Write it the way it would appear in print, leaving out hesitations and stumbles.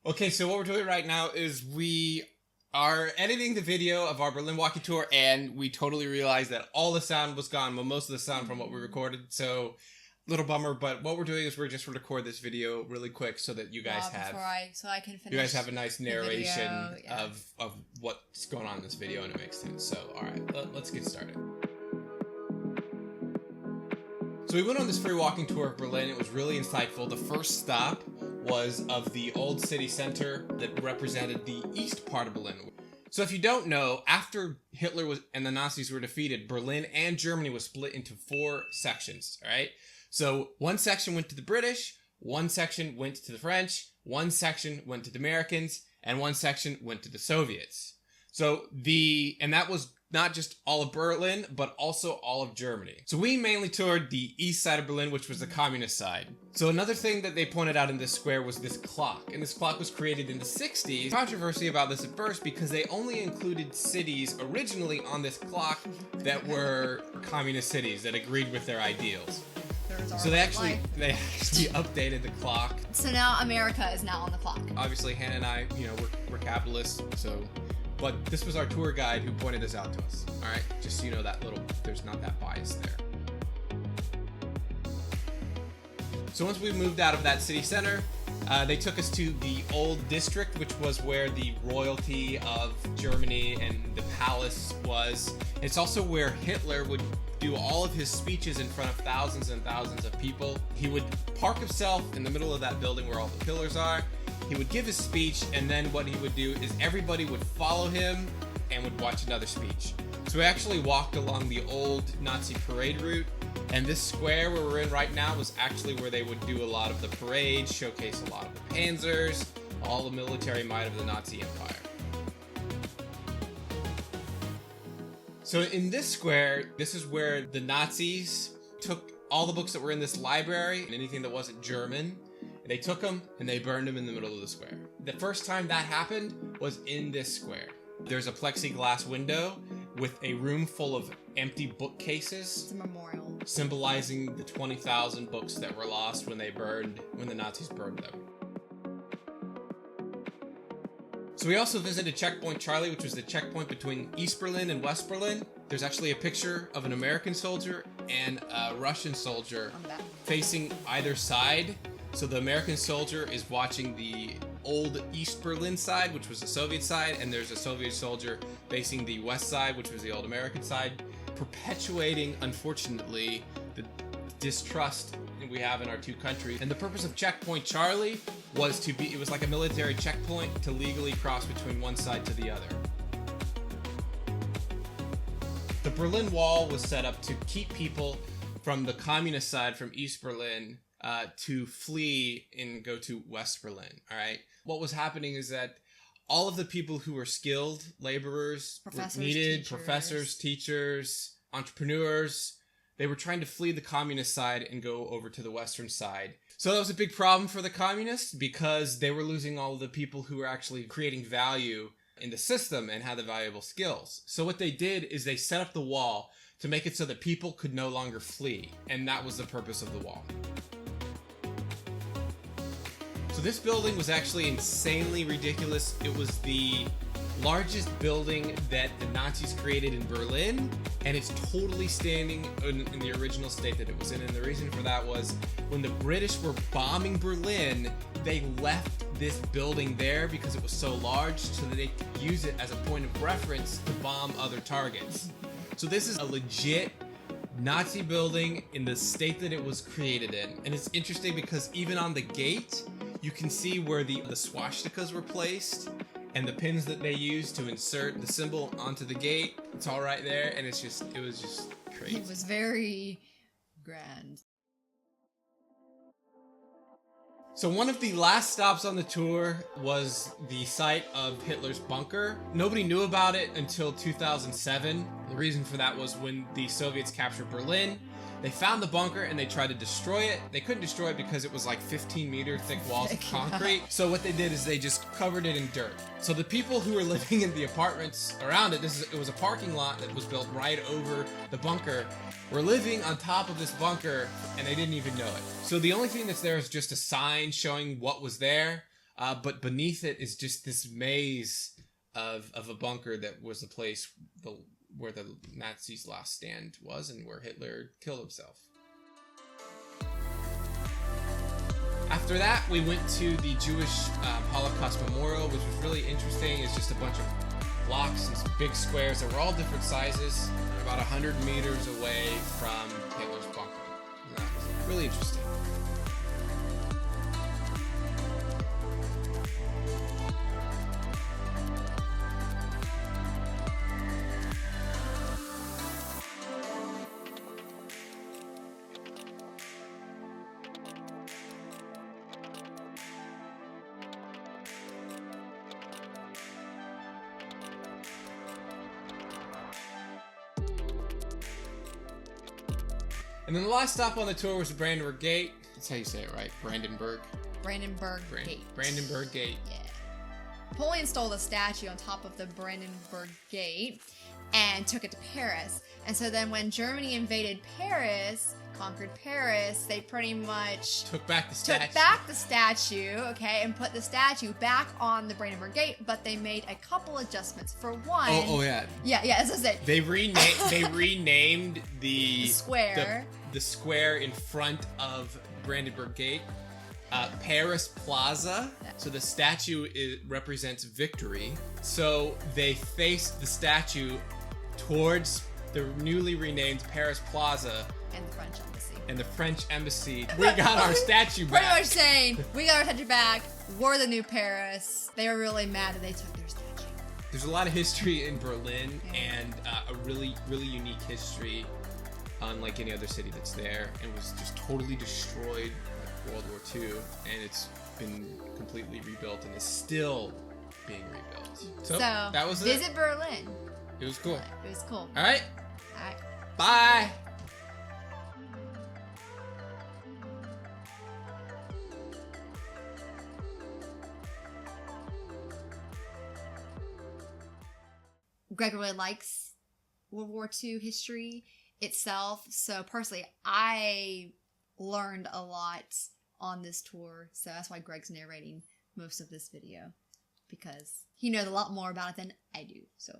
Okay, so what we're doing right now is we are editing the video of our Berlin walking tour, and we totally realized that all the sound was gone, well, most of the sound from what we recorded, so little bummer, but what we're doing is we're just going to record this video really quick so that you guys so I can finish. You guys have a nice narration yeah. of what's going on in this video, and it makes sense. So, alright, let's get started. So we went on this free walking tour of Berlin. It was really insightful. The first stop was of the old city center that represented the east part of Berlin. So if you don't know, after Hitler and the Nazis were defeated, Berlin and Germany was split into 4 sections, alright? So one section went to the British, one section went to the French, one section went to the Americans, and one section went to the Soviets. And that was not just all of Berlin, but also all of Germany. So we mainly toured the east side of Berlin, which was the communist side. So another thing that they pointed out in this square was this clock. And this clock was created in the 60s. Controversy about this at first because they only included cities originally on this clock that were communist cities that agreed with their ideals. So they actually updated the clock. So now America is now on the clock. Obviously, Hannah and I, we're capitalists, so... But this was our tour guide who pointed this out to us. Alright, just so you know there's not that bias there. So once we moved out of that city center, they took us to the old district, which was where the royalty of Germany and the palace was. It's also where Hitler would do all of his speeches in front of thousands and thousands of people. He would park himself in the middle of that building where all the pillars are. He would give his speech, and then what he would do is everybody would follow him and would watch another speech. So we actually walked along the old Nazi parade route, and this square where we're in right now was actually where they would do a lot of the parades, showcase a lot of the panzers, all the military might of the Nazi Empire. So in this square, this is where the Nazis took all the books that were in this library and anything that wasn't German. They took them and they burned them in the middle of the square. The first time that happened was in this square. There's a plexiglass window with a room full of empty bookcases. It's a memorial. Symbolizing the 20,000 books that were lost when the Nazis burned them. So we also visited Checkpoint Charlie, which was the checkpoint between East Berlin and West Berlin. There's actually a picture of an American soldier and a Russian soldier facing either side. So the American soldier is watching the old East Berlin side, which was the Soviet side, and there's a Soviet soldier facing the West side, which was the old American side, perpetuating, unfortunately, the distrust we have in our two countries. And the purpose of Checkpoint Charlie was it was like a military checkpoint to legally cross between one side to the other. The Berlin Wall was set up to keep people from the communist side, from East Berlin, to flee and go to West Berlin, alright? What was happening is that all of the people who were skilled laborers were needed, professors, teachers, entrepreneurs, they were trying to flee the communist side and go over to the Western side. So that was a big problem for the communists because they were losing all of the people who were actually creating value in the system and had the valuable skills. So what they did is they set up the wall to make it so that people could no longer flee, and that was the purpose of the wall. So this building was actually insanely ridiculous. It was the largest building that the Nazis created in Berlin, and it's totally standing in the original state that it was in. And the reason for that was when the British were bombing Berlin, they left this building there because it was so large so that they could use it as a point of reference to bomb other targets. So this is a legit Nazi building in the state that it was created in. And it's interesting because even on the gate, you can see where the swastikas were placed and the pins that they used to insert the symbol onto the gate. It's all right there, and it was just crazy. It was very grand. So one of the last stops on the tour was the site of Hitler's bunker. Nobody knew about it until 2007. The reason for that was when the Soviets captured Berlin. They found the bunker and they tried to destroy it. They couldn't destroy it because it was like 15-meter thick walls of concrete. So what they did is they just covered it in dirt. So the people who were living in the apartments around it, it was a parking lot that was built right over the bunker, were living on top of this bunker and they didn't even know it. So the only thing that's there is just a sign showing what was there. But beneath it is just this maze of a bunker that was the place where the Nazis' last stand was and where Hitler killed himself. After that, we went to the Jewish Holocaust Memorial, which was really interesting. It's just a bunch of blocks and big squares that were all different sizes, about 100 meters away from Hitler's bunker. And that was really interesting. And then the last stop on the tour was the Brandenburg Gate. That's how you say it, right? Brandenburg. Brandenburg Gate. Brandenburg Gate. Yeah. Napoleon stole the statue on top of the Brandenburg Gate and took it to Paris. And so then when Germany invaded Paris, conquered Paris, they pretty much took back the statue, okay, and put the statue back on the Brandenburg Gate, but they made a couple adjustments. For one... Oh yeah. Yeah, that's what I said. They renamed the square. The square in front of Brandenburg Gate. Paris Plaza. Yeah. So the statue represents victory. So they faced the statue towards the newly renamed Paris Plaza. And the French embassy. And the French embassy. We got our statue back. Pretty much saying, we got our statue back. We're the new Paris. They were really mad that they took their statue. There's a lot of history in Berlin, and a really, really unique history, unlike any other city that's there. It was just totally destroyed like World War II, and it's been completely rebuilt and is still being rebuilt. So that was visit Berlin. It was cool. It was cool. All right. All right. Bye. Greg really likes World War II history itself. So personally, I learned a lot on this tour. So that's why Greg's narrating most of this video, because he knows a lot more about it than I do. So